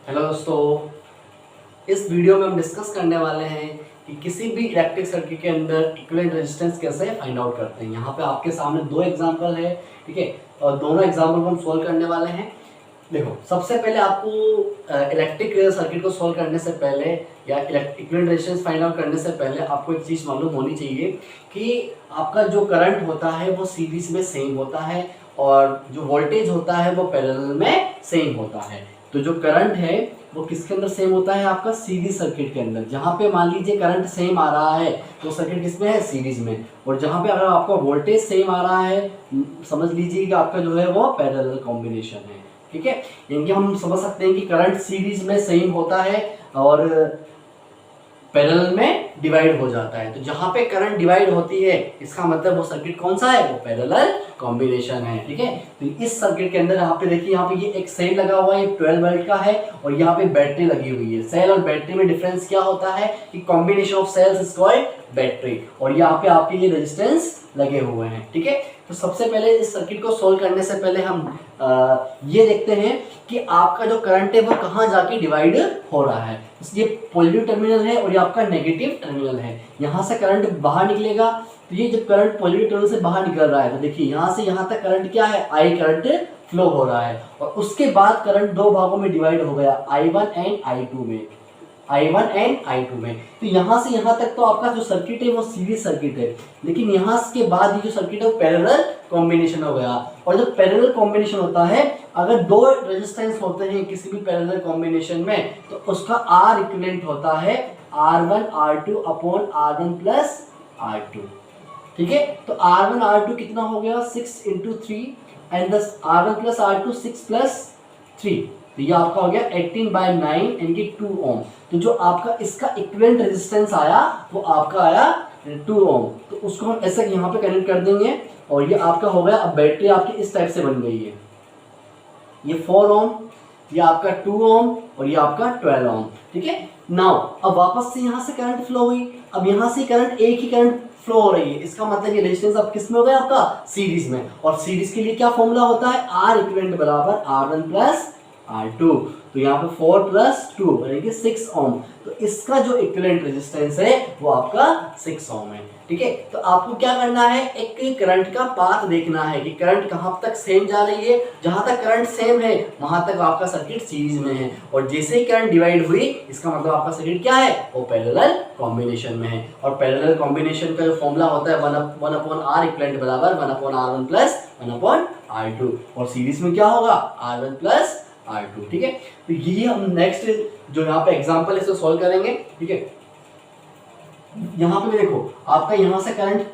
Hello दोस्तों, इस video में हम डिस्कस करने वाले हैं कि किसी भी इलेक्ट्रिक सर्किट के अंदर इक्विवेलेंट रेजिस्टेंस कैसे फाइंड आउट करते हैं। यहाँ पे आपके सामने दो एग्जांपल है, ठीक है, और दोनों एग्जांपल को हम सोल्व करने वाले हैं। देखो, सबसे पहले आपको इलेक्ट्रिक सर्किट को सोल्व करने से पहले या इक्विवेलेंट रेजिस्टेंस फाइंड आउट करने से पहले आपको एक चीज़ मालूम होनी चाहिए कि आपका जो करंट होता है वो सीरीज में सेम होता है और जो वोल्टेज होता है वो पैरेलल में सेम होता है। तो जो करंट है वो किसके अंदर सेम होता है? आपका सीरीज सर्किट के अंदर। जहाँ पे मान लीजिए करंट सेम आ रहा है तो सर्किट किसमें है? सीरीज में। और जहाँ पे अगर आपका वोल्टेज सेम आ रहा है, समझ लीजिए कि आपका जो है वो पैरेलल कॉम्बिनेशन है, ठीक है। यानी कि हम समझ सकते हैं कि करंट सीरीज में सेम होता है और पैरेलल में डिवाइड हो जाता है। तो जहाँ पे करंट डिवाइड होती है इसका मतलब वो सर्किट कौन सा है? वो पैरेलल कॉम्बिनेशन है, ठीक है। तो इस सर्किट के अंदर यहाँ पे देखिए, यहाँ पे ये एक सेल लगा हुआ है, 12 वोल्ट का है, और यहाँ पे बैटरी लगी हुई है। सेल और बैटरी में डिफरेंस क्या होता है कि combination of cells is called battery, और यहाँ पे आपके ये रेजिस्टेंस लगे हुए हैं, ठीक है। तो सबसे पहले इस सर्किट को सोल्व करने से पहले हम ये देखते हैं कि आपका जो करंट है वो कहाँ जाके डिवाइड हो रहा है। ये पॉजिटिव टर्मिनल है और ये आपका नेगेटिव टर्मिनल है। यहाँ से करंट बाहर निकलेगा, तो ये जब करंट पॉजिटिव टर्मिनल से बाहर निकल रहा है तो देखिए यहाँ से यहाँ तक करंट क्या है? आई करंट फ्लो हो रहा है, और उसके बाद करंट दो भागों में डिवाइड हो गया, I1 एंड I2 में, I1 एंड I2 में। तो यहाँ से यहाँ तक तो आपका जो सर्किट है वो सीरीज सर्किट है, लेकिन यहाँ के बाद ये जो सर्किट है वो पैरेलल कॉम्बिनेशन हो गया। और जब पैरेलल कॉम्बिनेशन होता है, अगर दो रेजिस्टेंस होते हैं किसी भी पैरेलल कॉम्बिनेशन में, तो उसका R इक्विवेलेंट होता है R1 R2 upon R1 plus R2, ठीक है। तो R1 R2 कितना हो गया? 6 into 3 and R1 plus R2 6 plus 3, तो ये आपका हो गया 18/9 यानी कि 2 ओम। तो जो आपका इसका इक्विवेलेंट रेजिस्टेंस आया वो आपका आया 2 ओम। तो उसको हम ऐसे यहाँ पे कनेक्ट कर देंगे और ये आपका हो गया। अब बैटरी आपकी इस टाइप से बन गई है, ये 4 ओम, ये आपका 2 ओम और ये आपका 12 ओम, ठीक है। नाउ अब वापस से यहाँ से करंट फ्लो हुई, अब यहाँ से करंट एक ही करंट फ्लो हो रही है, इसका मतलब ये रेजिस्टेंस अब किस में हो गया? आपका सीरीज में। और सीरीज के लिए क्या फॉर्मूला होता है? R इक्विवेलेंट बराबर R1 प्लस R2। तो यहाँ पे 4 प्लस 2 यानी कि 6 ओम। तो इसका जो इक्विवेलेंट रेजिस्टेंस है वो आपका 6 ओम है, ठीक है। तो आपको क्या करना है? एक करंट का पाथ देखना है कि करंट कहाँ तक सेम जा रही है। जहां तक करंट सेम है वहां तक आपका सर्किट सीरीज में है, और जैसे ही करंट डिवाइड हुई इसका मतलब आपका सर्किट क्या है? वो पैरेलल कॉम्बिनेशन में है। और पैरेलल कॉम्बिनेशन का जो फॉर्मूला होता है 1 अपॉन R इक्विवेलेंट बराबर 1 upon R1 plus 1 upon R2, और सीरीज में क्या होगा? R1 प्लस R2, ठीक है। तो ये हम नेक्स्ट जो यहाँ पे एग्जांपल है इसको सॉल्व करेंगे, ठीक है। यहाँ पे भी देखो, आपका यहाँ से करंट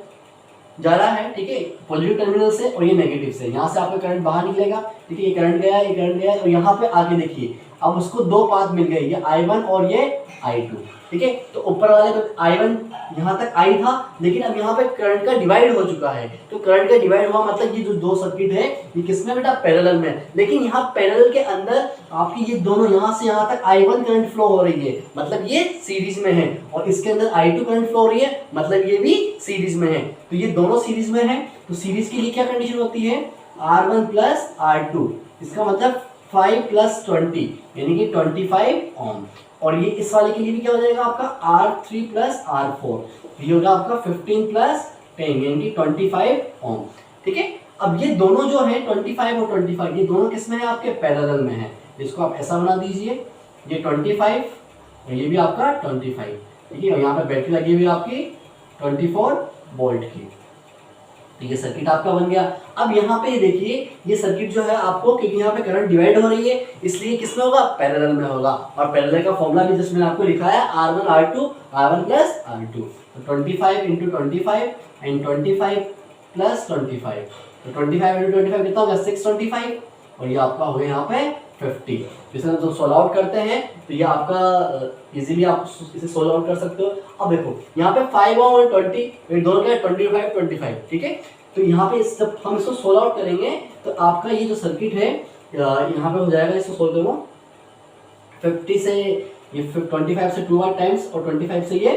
जा रहा है, ठीक है, पॉजिटिव टर्मिनल से, और ये नेगेटिव से। यहाँ से आपका करंट बाहर निकलेगा, ठीक है, ये करंट गया, ये करंट गया, और यहाँ पे आगे देखिए अब उसको दो पाथ मिल गए, ये I1 और ये I2, ठीक है। तो ऊपर वाले तो I1 यहाँ तक I था, लेकिन अब यहाँ पे करंट का डिवाइड हो चुका है। तो करंट का डिवाइड हुआ मतलब ये जो दो सर्किट है ये किसमें बेटा? पैरेलल में। लेकिन यहाँ पैरेलल के अंदर आपकी ये दोनों यहाँ से यहाँ तक I1 करंट फ्लो हो रही है, मतलब ये सीरीज में है, और इसके अंदर I2 करंट फ्लो हो रही है, मतलब ये भी सीरीज में है। तो ये दोनों सीरीज में है, तो सीरीज के लिए क्या कंडीशन होती है? R1 प्लस R2, इसका मतलब 5 प्लस 20 यानी कि 25 ओम। और ये इस वाले के लिए भी क्या हो जाएगा? आपका R3 प्लस R4, ये होगा आपका 15 प्लस 10 यानी कि 25 ओम, ठीक है। अब ये दोनों जो है 25 और 25 ये दोनों किसमें है? आपके पैरेलल में है। इसको आप ऐसा बना दीजिए, ये 25 और ये भी आपका 25, ठीक है। और यहाँ पे बैटरी लगी हुई आपकी 24 वोल्ट की, तो ये सर्किट आपका बन गया। अब यहाँ पे देखिए ये सर्किट जो है आपको, क्योंकि यहाँ पे करंट डिवाइड हो रही है इसलिए किसमें होगा? पैरेलल में होगा। और पैरेलल का फॉर्मूला भी जिसमें आपको लिखा है R1 R2 R1 plus R2। तो 25 इंटू 25 एंड 25 प्लस 25, तो 25 इंटू 25 कितना होगा? 625, और ये आपका हो गया यहाँ पे 50। इसे हम जब सोल्व आउट करते हैं तो ये आपका इजीली आप इसे सोल्व आउट कर सकते हो। अब देखो यहाँ पे 5 ओम और 20 दोनों क्या है? 25 25, ठीक है। तो यहाँ पे जब हम इसको सोल्व आउट करेंगे तो आपका ये जो सर्किट है यहाँ पे हो जाएगा, इसको सोल्व करो 50 से ये 25 से 2 टाइम्स और 25 से ये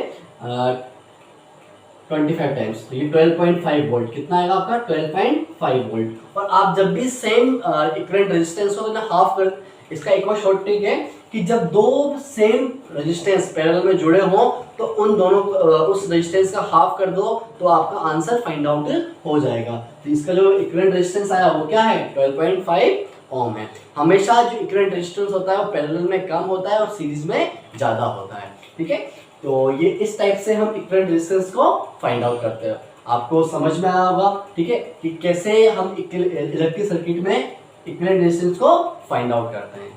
25 टाइम्स, तो ये 12.5 वोल्ट कितना आएगा आपका? 12.5 वोल्ट। और आप जब भी सेम इक्विवेलेंट रेजिस्टेंस हो तो हाफ कर, इसका एक और शॉर्ट ट्रिक है कि जब दो सेम रेजिस्टेंस पैरेलल में जुड़े हों तो उन दोनों उस रेजिस्टेंस का हाफ कर दो तो आपका आंसर फाइंड आउट हो जाएगा। तो इसका जो इक्विवेलेंट रेजिस्टेंस आया वो क्या है 12.5 ओम है। हमेशा जो इक्विवेलेंट रेजिस्टेंस होता है वो पैरेलल में कम होता है और सीरीज में ज्यादा होता है। ठीक है, तो ये इस टाइप से हम इक्विवेलेंट रेजिस्टेंस को फाइंड आउट करते हैं। आपको समझ में आया होगा, ठीक है, कि कैसे हम इलेक्ट्रिक सर्किट में इक्विवेलेंट रेजिस्टेंस को फाइंड आउट करते हैं।